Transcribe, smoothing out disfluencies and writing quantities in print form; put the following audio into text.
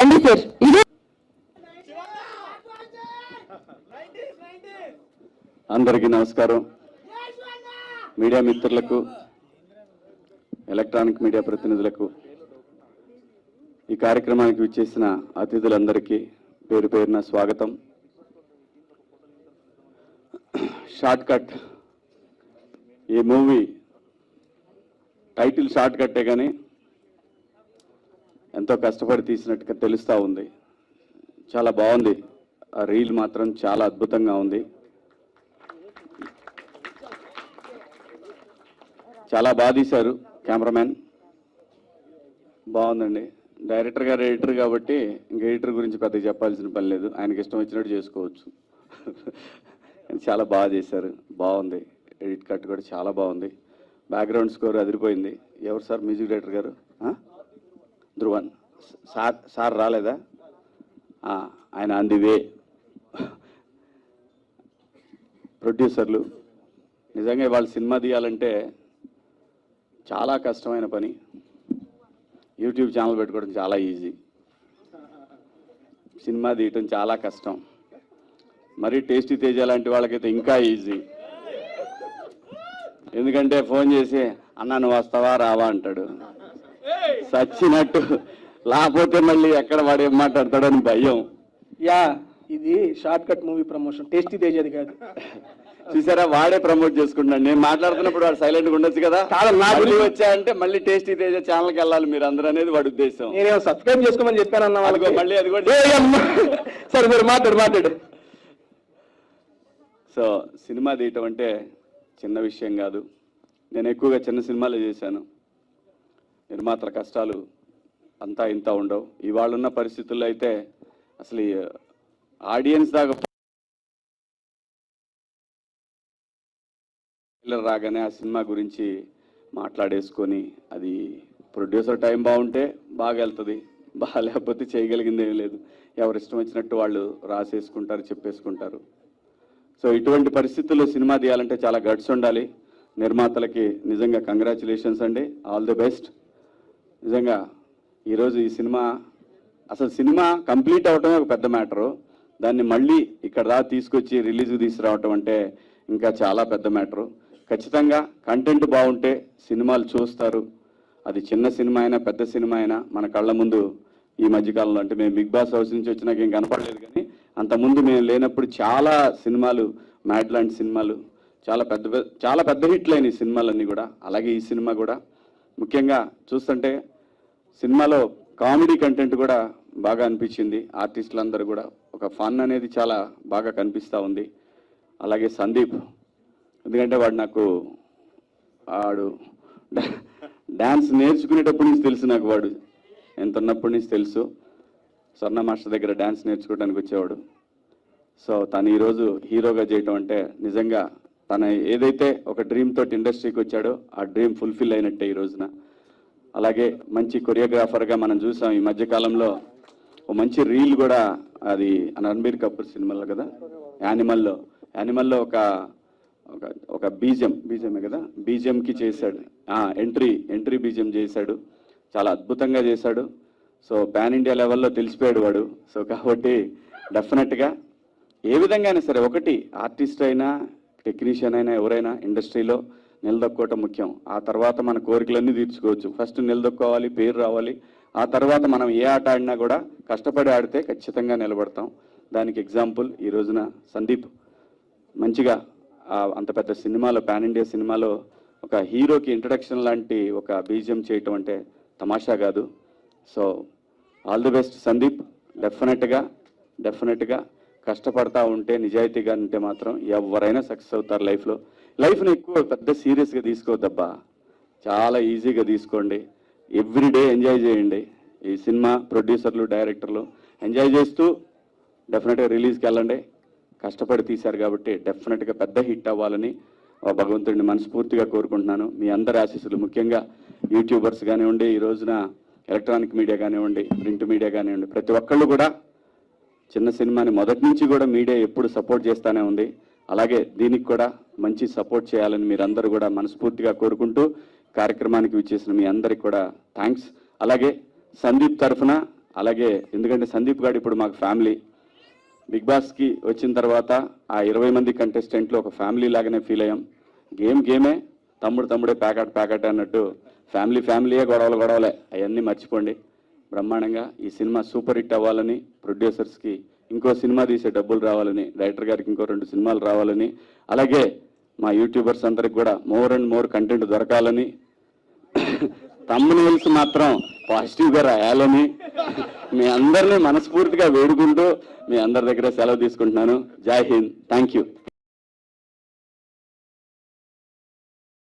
అండి సార్ ఇదే అందరికీ నమస్కారం. మీడియా మిత్రులకు, ఎలక్ట్రానిక్ మీడియా ప్రతినిధులకు, ఈ కార్యక్రమానికి విచ్చేసిన అతిథులందరికీ పేరు పేరున స్వాగతం. షార్ట్ కట్, ఈ మూవీ టైటిల్ షార్ట్ కట్టే కానీ ఎంతో కష్టపడి తీసినట్టుగా తెలుస్తూ ఉంది. చాలా బాగుంది. ఆ రీల్ మాత్రం చాలా అద్భుతంగా ఉంది. చాలా బాగా తీశారు కెమెరామ్యాన్. బాగుందండి. డైరెక్టర్ గారు ఎడిటర్ కాబట్టి ఇంక ఎడిటర్ గురించి పెద్దగా చెప్పాల్సిన పని లేదు. ఆయనకి ఇష్టం వచ్చినట్టు చేసుకోవచ్చు. చాలా బాగా చేశారు. బాగుంది. ఎడిట్ కట్ కూడా చాలా బాగుంది. బ్యాక్గ్రౌండ్ స్కోర్ అదిరిపోయింది. ఎవరు సార్ మ్యూజిక్ డైరెక్టర్ గారు? ధ్రువన్ సార్ రాలేదా? ఆయన ఆన్ ది వే. ప్రొడ్యూసర్లు నిజంగా వాళ్ళు సినిమా తీయాలంటే చాలా కష్టమైన పని. యూట్యూబ్ ఛానల్ పెట్టుకోవడం చాలా ఈజీ, సినిమా తీయటం చాలా కష్టం. మరి టేస్టీ తేజ లాంటి వాళ్ళకైతే ఇంకా ఈజీ. ఎందుకంటే ఫోన్ చేసి అన్న నువ్వు వస్తావా రావా అంటాడు. సచ్చినట్టు, లేకపోతే మళ్ళీ ఎక్కడ వాడు ఏం మాట్లాడతాడని భయం. ఇది short cut movie promotion, tasty తేజది కాదు. చూసారా, వాడే ప్రమోట్ చేసుకుంటాడు. నేను మాట్లాడుతున్నప్పుడు వాడు సైలెంట్గా ఉండొచ్చు కదా. మళ్ళీ వచ్చా అంటే మళ్ళీ టేస్టీ తేజ ఛానల్కి వెళ్ళాలి మీరు అందరూ అనేది వాడి ఉద్దేశం. నేనేమో సబ్స్క్రైబ్ చేసుకోమని చెప్పానన్న వాళ్ళకి. మళ్ళీ అది కూడా సరే మీరు మాట్లాడు. సో సినిమా తీయటం అంటే చిన్న విషయం కాదు. నేను ఎక్కువగా చిన్న సినిమాలు చేశాను. నిర్మాతల కష్టాలు అంతా ఇంత ఉండవు. ఇవాళ ఉన్న పరిస్థితుల్లో అయితే అసలు ఆడియన్స్ దాకా రాగానే ఆ సినిమా గురించి మాట్లాడేసుకొని, అది ప్రొడ్యూసర్ టైం బాగుంటే బాగా వెళ్తుంది, బాగాలేకపోతే చేయగలిగింది ఏమీ లేదు. ఎవరు ఇష్టం వచ్చినట్టు వాళ్ళు రాసేసుకుంటారు, చెప్పేసుకుంటారు. సో ఇటువంటి పరిస్థితుల్లో సినిమా తీయాలంటే చాలా గట్స్ ఉండాలి. నిర్మాతలకి నిజంగా కంగ్రాచులేషన్స్ అండి, ఆల్ ది బెస్ట్. నిజంగా ఈరోజు ఈ సినిమా, అసలు సినిమా కంప్లీట్ అవటమే ఒక పెద్ద మ్యాటరు. దాన్ని మళ్ళీ ఇక్కడ దాకా తీసుకొచ్చి రిలీజ్కి తీసుకురావటం అంటే ఇంకా చాలా పెద్ద మ్యాటరు. ఖచ్చితంగా కంటెంట్ బాగుంటే సినిమాలు చూస్తారు. అది చిన్న సినిమా అయినా పెద్ద సినిమా అయినా మన కళ్ళ ముందు ఈ మధ్యకాలంలో, అంటే మేము బిగ్ బాస్ హౌస్ నుంచి వచ్చినాక ఏం కనపడలేదు, కానీ అంతకుముందు మేము లేనప్పుడు చాలా సినిమాలు, మ్యాడ్ లాంటి సినిమాలు చాలా పెద్ద హిట్లు అయిన ఈ సినిమాలన్నీ కూడా. అలాగే ఈ సినిమా కూడా ముఖ్యంగా చూస్తుంటే సినిమాలో కామెడీ కంటెంట్ కూడా బాగా అనిపించింది. ఆర్టిస్టులందరూ కూడా ఒక ఫన్ అనేది చాలా బాగా కనిపిస్తూ ఉంది. అలాగే సందీప్, ఎందుకంటే వాడు డ్యాన్స్ నేర్చుకునేటప్పటి నుంచి తెలుసు నాకు. వాడు ఎంత ఉన్నప్పటి నుంచి తెలుసు. స్వర్ణ మాస్టర్ దగ్గర డ్యాన్స్ నేర్చుకోవడానికి వచ్చేవాడు. సో తను ఈరోజు హీరోగా చేయటం అంటే నిజంగా తన ఏదైతే ఒక డ్రీమ్ తోటి ఇండస్ట్రీకి వచ్చాడో ఆ డ్రీమ్ ఫుల్ఫిల్ అయినట్టే ఈ రోజున. అలాగే మంచి కొరియోగ్రాఫర్గా మనం చూసాం ఈ మధ్యకాలంలో. ఓ మంచి రీల్ కూడా, అది రణబీర్ కపూర్ సినిమాలో కదా, యానిమల్లో ఒక బీజమే కదా, బీజిఎంకి చేశాడు. ఎంట్రీ బీజిఎం చేశాడు. చాలా అద్భుతంగా చేశాడు. సో పాన్ ఇండియా లెవెల్లో తెలిసిపోయాడు వాడు. సో కాబట్టి డెఫినెట్గా ఏ విధంగా అయినా సరే, ఒకటి ఆర్టిస్ట్ అయినా టెక్నీషియన్ అయినా ఎవరైనా ఇండస్ట్రీలో నిలదొక్కోవటం ముఖ్యం. ఆ తర్వాత మన కోరికలన్నీ తీర్చుకోవచ్చు. ఫస్ట్ నిలదొక్కోవాలి, పేరు రావాలి. ఆ తర్వాత మనం ఏ ఆట ఆడినా కూడా కష్టపడి ఆడితే ఖచ్చితంగా నిలబడతాం. దానికి ఎగ్జాంపుల్ ఈ రోజున సందీప్ మంచిగా అంత పెద్ద సినిమాలో, పాన్ ఇండియా సినిమాలో ఒక హీరోకి ఇంట్రడక్షన్ లాంటి ఒక బీజిఎం చేయటం అంటే తమాషా కాదు. So all the best Sandeep. డెఫినెట్గా కష్టపడతా ఉంటే, నిజాయితీగా ఉంటే మాత్రం ఎవరైనా సక్సెస్ అవుతారు లైఫ్లో. లైఫ్ని ఎక్కువ పెద్ద సీరియస్గా తీసుకోవద్దబ్బా, చాలా ఈజీగా తీసుకోండి. ఎవ్రీడే ఎంజాయ్ చేయండి. ఈ సినిమా ప్రొడ్యూసర్లు, డైరెక్టర్లు ఎంజాయ్ చేస్తూ డెఫినెట్గా రిలీజ్కి వెళ్ళండి. కష్టపడి తీశారు కాబట్టి డెఫినెట్గా పెద్ద హిట్ అవ్వాలని భగవంతుడిని మనస్ఫూర్తిగా కోరుకుంటున్నాను. మీ అందరి ఆశీస్సులు, ముఖ్యంగా యూట్యూబర్స్ కానివ్వండి, ఈ రోజున ఎలక్ట్రానిక్ మీడియా కానివ్వండి, ప్రింట్ మీడియా కానివ్వండి, ప్రతి ఒక్కళ్ళు కూడా చిన్న సినిమాని మొదటి నుంచి కూడా మీడియా ఎప్పుడు సపోర్ట్ చేస్తూనే ఉంది. అలాగే దీనికి కూడా మంచి సపోర్ట్ చేయాలని మీరందరూ కూడా మనస్ఫూర్తిగా కోరుకుంటూ కార్యక్రమానికి విచ్చేసిన మీ అందరికి కూడా థ్యాంక్స్. అలాగే సందీప్ తరఫున అలాగే ఎందుకంటే సందీప్ గారు ఇప్పుడు మాకు ఫ్యామిలీ. బిగ్ బాస్కి వచ్చిన తర్వాత ఆ 20 మంది కంటెస్టెంట్లు ఒక ఫ్యామిలీ లాగానే ఫీల్ అయ్యాం. గేమే, తమ్ముడే ప్యాకెట్ అన్నట్టు ఫ్యామిలీయే గొడవలే అవన్నీ మర్చిపోండి. బ్రహ్మాండంగా ఈ సినిమా సూపర్ హిట్ అవ్వాలని, ప్రొడ్యూసర్స్కి ఇంకో సినిమా తీసే డబ్బులు రావాలని, డైరెక్టర్ గారికి ఇంకో 2 సినిమాలు రావాలని, అలాగే మా యూట్యూబర్స్ అందరికి కూడా మోర్ అండ్ మోర్ కంటెంట్ దొరకాలని, తమ్మునీల్స్ మాత్రం పాజిటివ్గా రాయాలని మీ అందరినీ మనస్ఫూర్తిగా వేడుకుంటూ మీ అందరి దగ్గర సెలవు తీసుకుంటున్నాను. జై హింద్. Thank you.